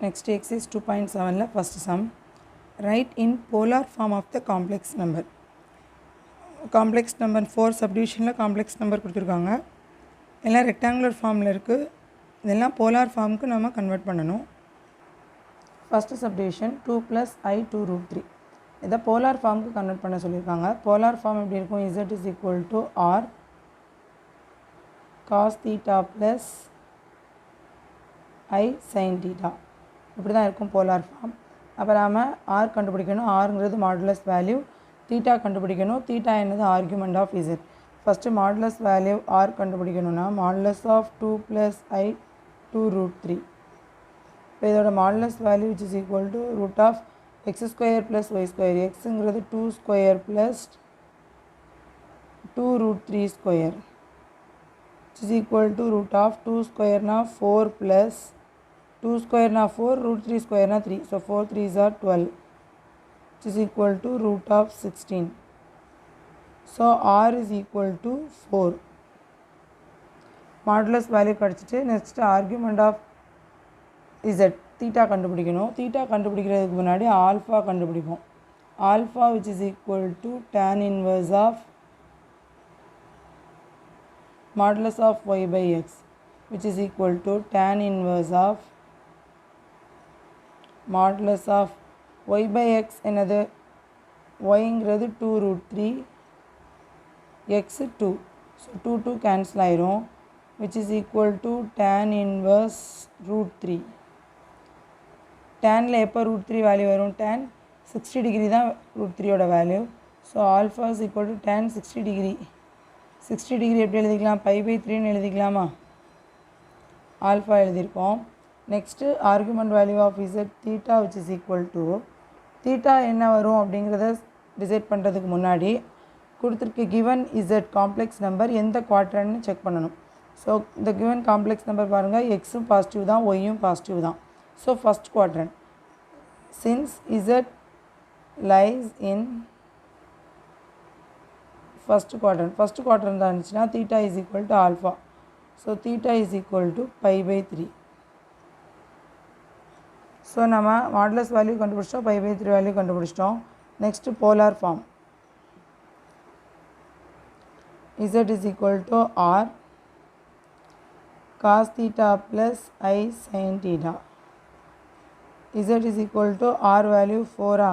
Next exercise 2.7 first sum. Write in polar form of the complex number. Complex number 4 subdivision complex number கொடுத்திருக்காங்க. எல்லாம் rectangular formல இருக்கு. இதெல்லாம் polar formக்கு நாம convert பண்ணனும். First subdivision 2 plus I 2 root 3. இத polar formக்கு convert பண்ண சொல்லிருக்காங்க. Polar form எப்படி இருக்கும்? Z is equal to R cos theta plus I sin theta. இப்படி தான் இருக்கும் polar form. அப்ப நாம R கண்டுபிடிக்கணும். Rங்கிறது modulus value. theta கண்டுபிடிக்கணும். theta என்னது argument of Z. First modulus value R கண்டுபிடிக்கணும்னா modulus of 2 plus I 2 root 3. இப்போ இதோட modulus value which is equal to root of x square plus y square. xங்கிறது 2 square plus 2 root 3 square. Which is equal to root of 2 square na 4 plus 2 square na 4 root 3 square na 3. So 4 3s are 12. Which is equal to root of 16. So R is equal to 4. Modulus value கடிச்சிட்டு next argument of Z theta கண்டுபிடிக்கணும். theta கண்டுபிடிக்கிறதுக்கு முன்னாடி alpha கண்டுபிடிப்போம். alpha which is equal to tan inverse of modulus of y by x which is equal to tan inverse of modulus of y by x என்னது y ங்கிறது 2 root 3 x 2 so 2 2 cancel ஆயிரும் which is equal to tan inverse root 3 tan ல எப்ப root 3 value வரும் tan 60 degree தான் root 3 ஓட value so alpha is equal to tan 60 degree 60 degree எப்படி எழுதிக்கலாம் pi by 3 ன்னு எழுதிக்கலாமா alpha எழுதிருக்கோம் next argument value of z theta which is equal to theta என்ன வரும் அப்படிங்கறத டிசைட் பண்றதுக்கு முன்னாடி கொடுத்திருக்க given z complex number எந்த quadrant னு செக் பண்ணனும் so the given complex number பாருங்க x உம் பாசிட்டிவ் தான் y உம் பாசிட்டிவ் தான் so first quadrant since z lies in first quadrant தான் இருந்துச்சுனா theta is equal to alpha so theta is equal to pi by 3 so நம்ம modulus value கண்டுபிடிச்சிட்டோம் pi by 3 value கண்டுபிடிச்சிட்டோம் next polar form z is equal to r cos theta plus I sin theta z is equal to r value 4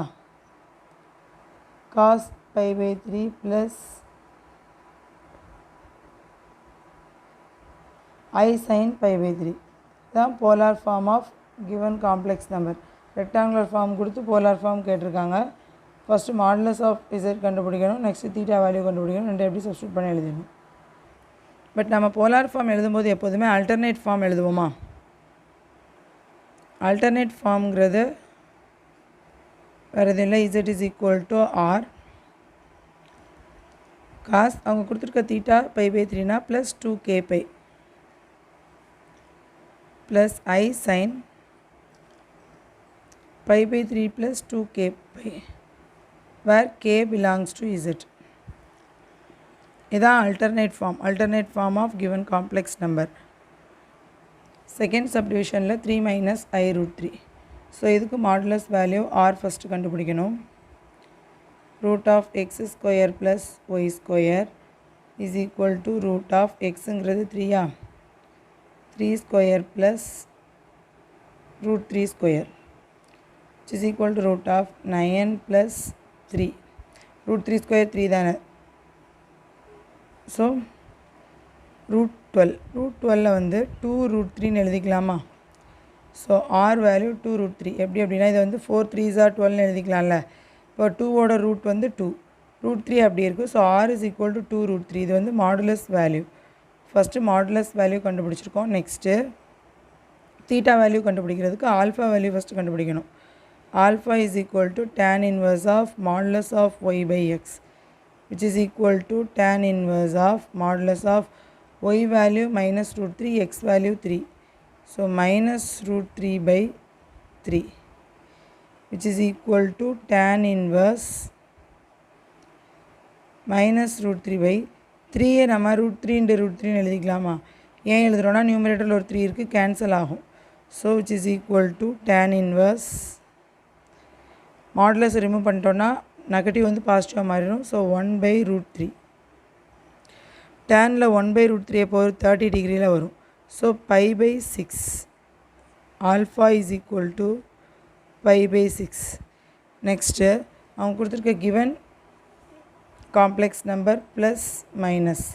cos pi by 3 plus I sin pi by 3 the polar form of given complex number rectangular form கொடுத்து polar form கேட்டிருக்காங்க first modulus of z கண்டுபிடிக்கணும் next theta value கண்டுபிடிக்கணும் ரெண்டு எப்படி substitute பண்ணி எழுதணும் but நம்ம polar form எழுதும்போது எப்போதுமே alternate form எழுதுவோமா alternate formங்கிறது வேற எதுவும் இல்லை z is equal to r cos அவங்க கொடுத்திருக்க theta pi by 3 னா plus 2k pi plus I sin pi by 3 plus 2k pi where k belongs to z இதான் alternate form of given complex number second subdivision ல 3 minus I root 3 so இதுக்கு modulus value r first கண்டுபிடிக்கணும் root of x square plus y square is equal to root of x ங்கிறது 3 ஆ 3 square plus root 3 square which is equal to root of 9 plus 3 root 3 square 3 தானே so root 12 ல வந்து 2 root 3 ன்னு எழுதிக்கலாமா so r value 2 root 3 எப்படி அப்படினா இது வந்து 4 3s are 12 ன்னு எழுதிக்கலாம்ல இப்போ 2 ஓட ரூட் வந்து 2 root 3 அப்படி இருக்கு so r is equal to 2 root 3 இது வந்து modulus value first modulus value கண்டுபிடிச்சிருக்கோம் next theta value கண்டுபிடிக்கிறதுக்கு alpha value first கண்டுபிடிக்கணும் alpha is equal to tan inverse of modulus of y by x which is equal to tan inverse of modulus of y value minus root 3 x value 3 so minus root 3 by 3 which is equal to tan inverse minus root 3 by 3 நம்ம root 3 into root 3 ன்னு எழுதிக்கலாமா ஏன் எழுதுறோம்னா நியூமரேட்டர்ல ஒரு 3 இருக்கு cancel ஆகும் so which is equal to tan inverse modulus remove பண்ணிட்டோம்னா negative வந்து பாசிட்டிவாக மாறிடும். ஸோ 1/√3 டேனில் 1/√3 எப்போ வரும் 30 டிகிரியில் வரும். So π/6 alpha is equal to π/6. Next அவங்க கொடுத்துருக்க given complex number plus minus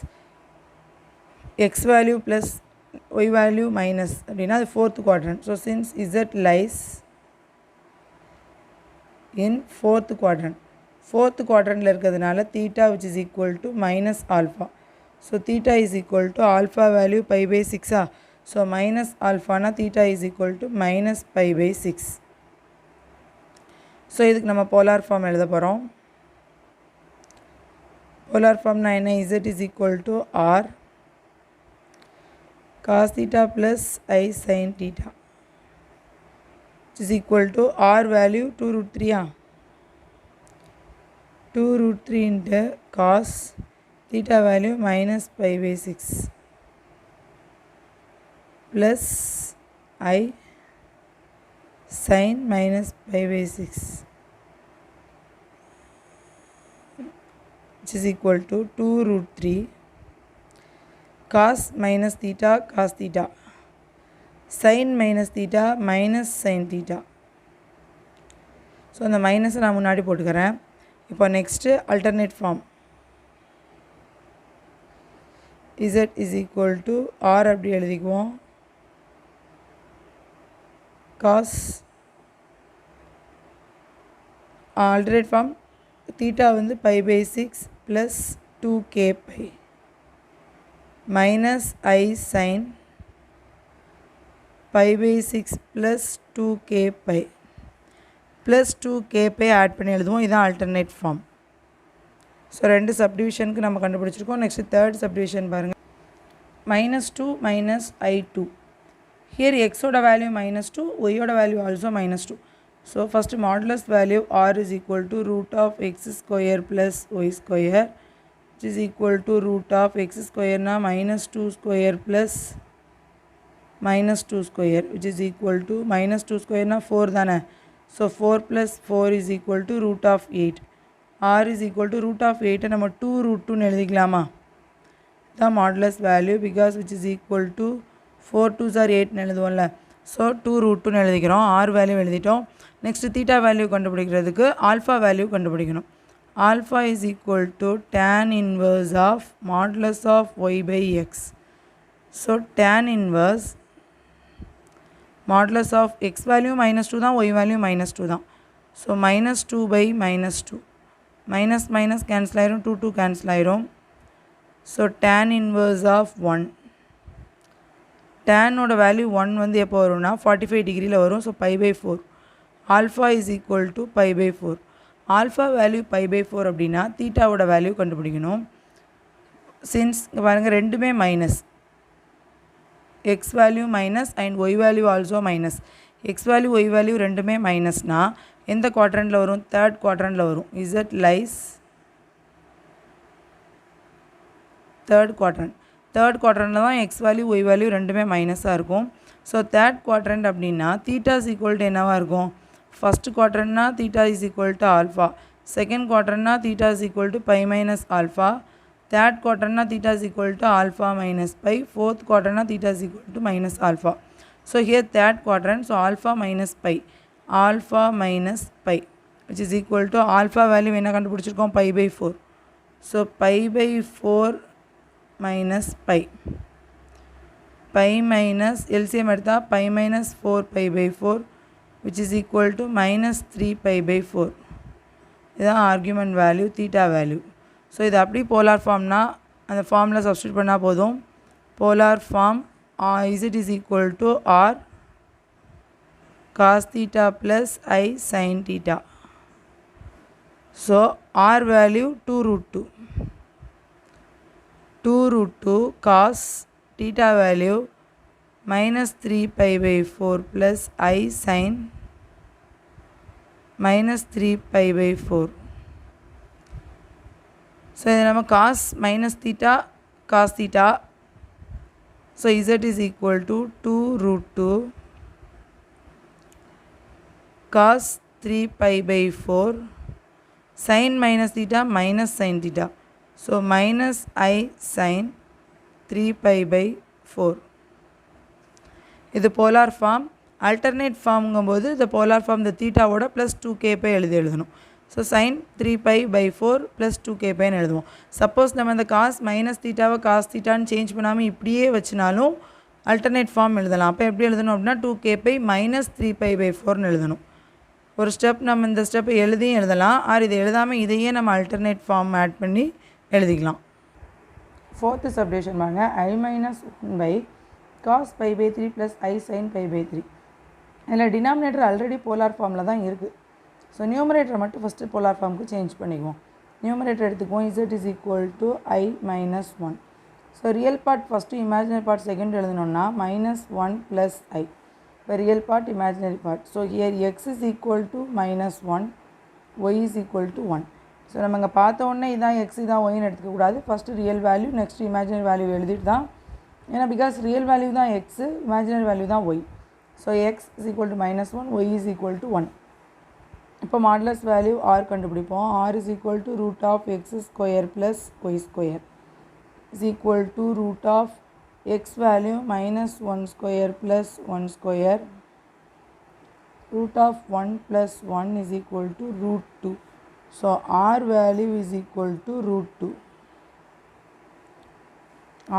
X value plus Y value minus அப்படின்னா அது fourth quadrant. So since Z lies in fourth quadrant, fourth குவாட்ரண்ட்டில் இருக்கிறதுனால theta which is equal to minus alpha. So theta is equal to alpha value π/6. So minus ஆல்ஃபானா theta is equal to minus π/6. So இதுக்கு நம்ம polar form எழுத போகிறோம். Polar ஃபார்ம்னா என்ன? Z is equal to r cos theta plus I sin theta which is equal to r value 2√3 2√3 into cos theta value minus π/6 plus I sin minus π/6 which is equal to 2√3 cos minus theta cos theta sin minus theta minus sin theta. So அந்த மைனஸை நான் முன்னாடி போட்டுக்கிறேன். இப்போ next alternate form z is equal to r அப்படி எழுதிக்குவோம். Cos alternate form theta வந்து π/6 plus 2k minus I sin π/6 plus 2k plus 2k add பண்ணி எழுதுவோம். இதுதான் ஆல்டர்னேட் ஃபார்ம். ஸோ ரெண்டு சப்டிவிஷனுக்கு நம்ம கண்டுபிடிச்சிருக்கோம். நெக்ஸ்ட் தேர்ட் சப்டிவிஷன் பாருங்கள். -2 minus I2. ஹியர் எக்ஸோட வேல்யூ -2, ஒய்யோட value also -2. So first modulus value r is equal to root of x square plus y square which is equal to root of x square na -2 square plus -2 square which is equal to -2 square na 4 தானே. so 4 plus 4 is equal to root of 8. r is equal to root of 8 நம்ம 2√2 எழுதிக்கலாமா? the modulus value because which is equal to 4 2s are 8 எழுதுவோம்ல. So 2√2 எழுதிக்கிறோம். r value எழுதிட்டோம். Next theta value கண்டுபிடிக்கிறதுக்கு alpha value கண்டுபிடிக்கணும். alpha is equal to tan inverse of modulus of y/x. So tan inverse modulus of x value -2 தான், y value -2 தான். So -2/-2 minus minus cancel ஆயிரும், 2 2 cancel ஆயிரும். So tan inverse of 1, tan ஓட value 1 வந்து எப்போ வரும்னா 45 டிகிரியில் வரும். So π/4 alpha is equal to π/4. Alpha value π/4 அப்படின்னா தீட்டாவோட வேல்யூ கண்டுபிடிக்கணும். சின்ஸ் இங்கே பாருங்கள் ரெண்டுமே minus, X value minus and Y value also minus. X value Y value ரெண்டுமே மைனஸ்னால் எந்த குவாட்ரண்ட்டில் வரும்? தேர்ட் குவாட்ரண்ட்டில் வரும். Z lies third quadrant. Third குவாட்ரண்ட்டில் தான் எக்ஸ் வேல்யூ ஒய் வேல்யூ ரெண்டுமே மைனஸாக இருக்கும். ஸோ தேர்ட் குவாட்ரண்ட் அப்படின்னா தீட்டா இஸ் ஈக்குவல் டு என்னவாக இருக்கும்? ஃபஸ்ட் குவாட்ரண்ட்னா theta is equal to alpha, second குவாட்ரண்ட்னா theta is equal to π minus alpha, third குவாட்ரண்ட்னா theta is equal to alpha minus π, fourth குவாட்ரண்ட்னா theta is equal to minus alpha. So here third quadrant, so alpha minus π, alpha minus π which is equal to alpha value என்ன கண்டுபிடிச்சிருக்கோம்? π/4. So π/4 minus π, π minus LCM எடுத்தால் π minus 4 π/4 which is equal to -3 π/4. இதுதான் argument value, theta value. So இது அப்படி polar ஃபார்ம்னா அந்த ஃபார்மில் substitute பண்ணால் போதும். Polar form z is equal to r cos theta plus I sin theta. So r value 2√2, 2√2 cos theta value -3 π/4 plus I sin -3 π/4. So இது நம்ம cos minus theta cos theta. So z is equal to 2√2 cos 3 pi by 4 sin minus theta minus sin theta. So minus I sin 3 pi by 4. இது polar form. Alternate ஃபார்முங்கும்போது இந்த polar form இந்த தீட்டாவோட plus 2k pi எழுதணும். So sine 3 pi by 4 plus 2k பைன்னு எழுதுவோம். Suppose நம்ம இந்த cos minus தீட்டாவை காஸ் தீட்டான்னு சேஞ்ச் பண்ணாமல் இப்படியே வச்சுனாலும் ஆல்டர்னேட் ஃபார்ம் எழுதலாம். அப்போ எப்படி எழுதணும் அப்படின்னா 2k pi minus 3 pi pi 4ன்னு எழுதணும். ஒரு ஸ்டெப் நம்ம இந்த ஸ்டெப்பை எழுதியும் எழுதலாம், ஆர் இதை எழுதாமல் இதையே நம்ம ஆல்டர்னேட் ஃபார்ம் ஆட் பண்ணி எழுதிக்கலாம். ஃபோர்த்து சப்டிவிஷன் பாருங்க, I minus 1 by cos pi by 3 plus I sin pi by 3. இதில் டினாமினேட்டர் ஆல்ரெடி போலார் ஃபார்மில் தான் இருக்குது. ஸோ நியூமரேட்டரை மட்டும் ஃபஸ்ட்டு போலார் ஃபார்முக்கு சேஞ்ச் பண்ணிக்குவோம். நியூமரேட்டர் எடுத்துக்குவோம், z is equal to I minus 1. So real part first, imaginary part second எழுதணுன்னா minus 1 plus I. இப்போ real part imaginary part. So here x is equal to minus 1, y is equal to 1. So நம்ம இங்கே பார்த்த உடனே இதான் x இதான் ஒய்ன்னு எடுத்துக்கக்கூடாது. First real value next imaginary value எழுதிட்டு தான், ஏன்னா பிகாஸ் ரியல் வேல்யூ தான் x, இமேஜினரி வேல்யூ தான் y. So x is equal to minus 1, y is equal to 1. இப்போ மாடுலஸ் வேல்யூ r கண்டுபிடிப்போம். r is equal to root of x square plus y square is equal to root of x value minus 1 square plus 1 square. Root of 1 plus 1 is equal to root 2. So r value is equal to root 2.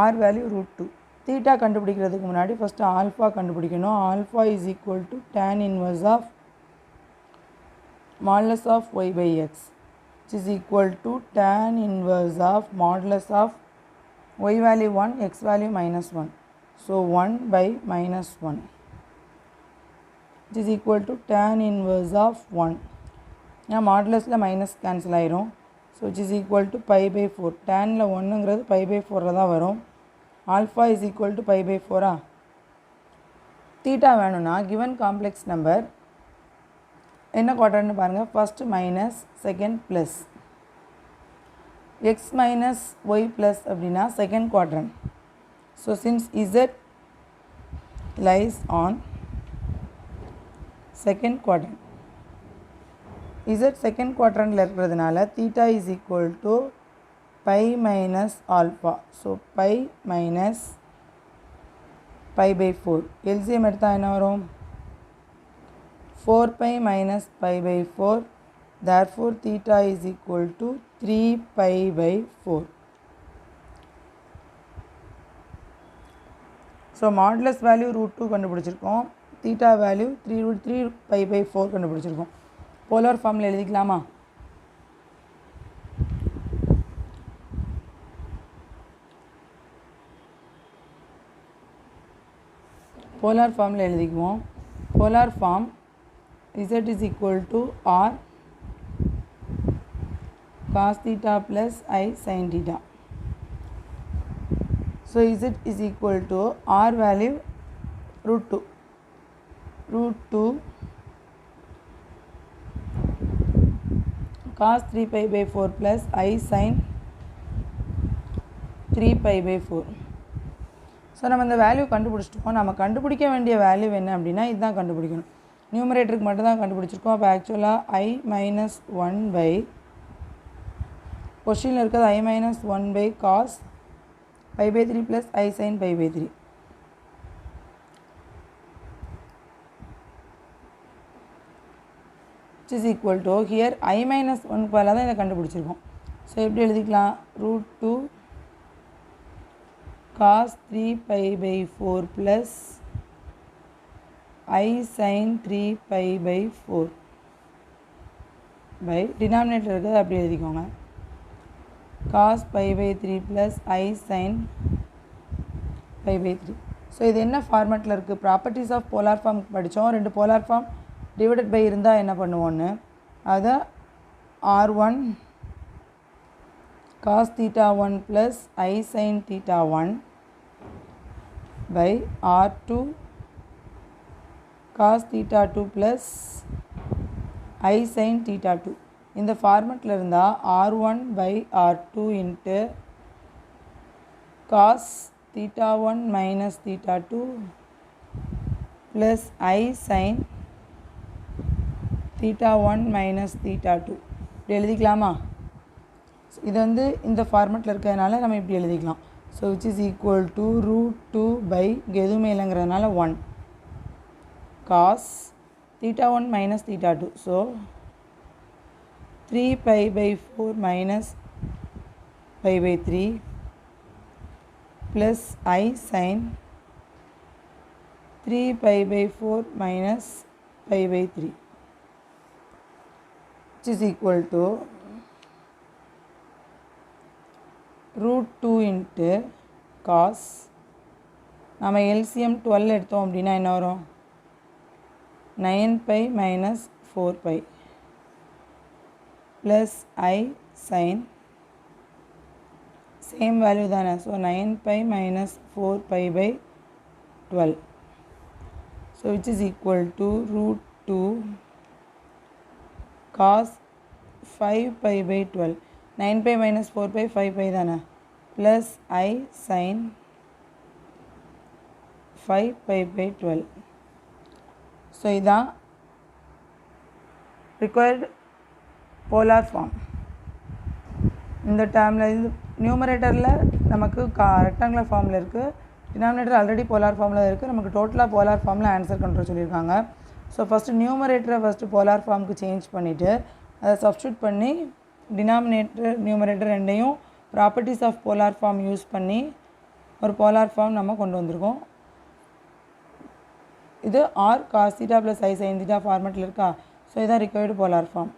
r value root 2. Theta கண்டுபிடிக்கிறதுக்கு முன்னாடி first alpha கண்டுபிடிக்கணும். Alpha is equal to tan inverse of modulus of y by x, which is equal to tan inverse of modulus of y value 1, x value minus 1. So 1 by minus 1, which is equal to tan inverse of 1. Now modulus la minus cancel ஆயிரும். So which is equal to pi by 4. tan la 1ங்கிறது pi by 4 தான் வரும். alpha is equal to pi by 4. theta வேணும்னா given complex number என்ன குவாட்ரண்ட்னு பாருங்கள். First minus, second plus. X minus Y plus அப்படின்னா second quadrant. So since Z lies on second quadrant, Z second குவாட்ரண்டில் இருக்கிறதுனால theta is equal to pi minus alpha. So pi minus pi by 4. LCM எடுத்தால் என்ன வரும்? 4 pi minus pi by 4. Therefore theta is equal to 3 pi by 4. So modulus value root 2 கண்டுபிடிச்சிருக்கோம். theta value 3 pi by 4 கண்டுபிடிச்சிருக்கோம். Polar ஃபார்மில் எழுதிக்கலாமா? Polar ஃபார்மில் எழுதிக்குவோம். Polar form z is equal to r cos theta plus I sin theta. So z is equal to r value root 2. Root 2 cos 3 pi by 4 plus I sin 3 pi by 4. So நம்ம இந்த value கண்டுபிடிச்சிட்டோம். நம்ம கண்டுபிடிக்க வேண்டிய value என்ன அப்படின்னா இதுதான் கண்டுபிடிக்கணும். நியூமரேட்டருக்கு மட்டும் தான் கண்டுபிடிச்சிருக்கோம். அப்போ ஆக்சுவலாக I minus 1 by கொஸ்டினில் இருக்கிறது I minus 1 by cos pi by 3 plus I sin pi by 3. which is equal to here I minus 1 பதிலாக தான் இதை கண்டுபிடிச்சிருக்கோம். ஸோ எப்படி எழுதிக்கலாம்? root 2 cos 3 pi by 4 plus I sin 3 pi by 4 by denominator இருக்கிறது அப்படி எழுதிக்கோங்க. cos pi by 3 plus I sin pi by 3. So இது என்ன ஃபார்மேட்டில் இருக்குது? ப்ராப்பர்ட்டிஸ் ஆஃப் போலார் ஃபார்ம் படித்தோம். 2 போலார் ஃபார்ம் டிவைடட் பை இருந்தால் என்ன பண்ணுவோன்னு, அதை R1 cos theta 1 plus I sin theta 1 by R2 cos theta 2 plus I sin theta 2. இந்த ஃபார்மேட்டில் இருந்தால் R1 by R2 into cos theta 1 minus theta 2 plus I sin theta 1 minus theta 2 இப்படி எழுதிக்கலாமா? இது வந்து இந்த ஃபார்மெட்டில் இருக்கிறதுனால நம்ம இப்படி எழுதிக்கலாம். So which is equal to root 2 by எதுவுமே இல்லைங்கிறதுனால 1 cos theta 1 minus theta 2. So 3 pi by 4 minus pi by 3 plus I sin 3 pi by 4 minus pi by 3 which is equal to root 2 into cos நம்ம LCM 12 எடுத்தோம் அப்படின்னா என்ன வரும்? 9 pi minus 4 pi plus I sin same value தானே. So 9 pi minus 4 pi by 12. So which is equal to root 2 cos 5 pi by 12. 9 pi minus 4 pi 5 pi தானே plus I sin 5 pi by 12. So இதான் required polar form. இந்த டேர்மில் இது நியூமரேட்டரில் நமக்கு rectangular ஃபார்மில் இருக்குது, டினாமினேட்டர் ஆல்ரெடி போலார் ஃபார்மில் இருக்குது. நமக்கு டோட்டலாக போலார் ஃபார்மில் ஆன்சர் பண்ணுற சொல்லியிருக்காங்க. ஸோ ஃபஸ்ட்டு நியூமரேட்டரை ஃபஸ்ட்டு போலார் ஃபார்முக்கு சேஞ்ச் பண்ணிவிட்டு அதை சப்ஸ்டியூட் பண்ணி டினாமினேட்டர் நியூமரேட்டர் ரெண்டையும் properties of polar form use பண்ணி ஒரு போலார் ஃபார்ம் நம்ம கொண்டு வந்திருக்கோம். இது r cos theta plus i sine theta ஃபார்மெட்டில் இருக்கா? ஸோ இதான் ரிக்வயர்டு போலார் ஃபார்ம்.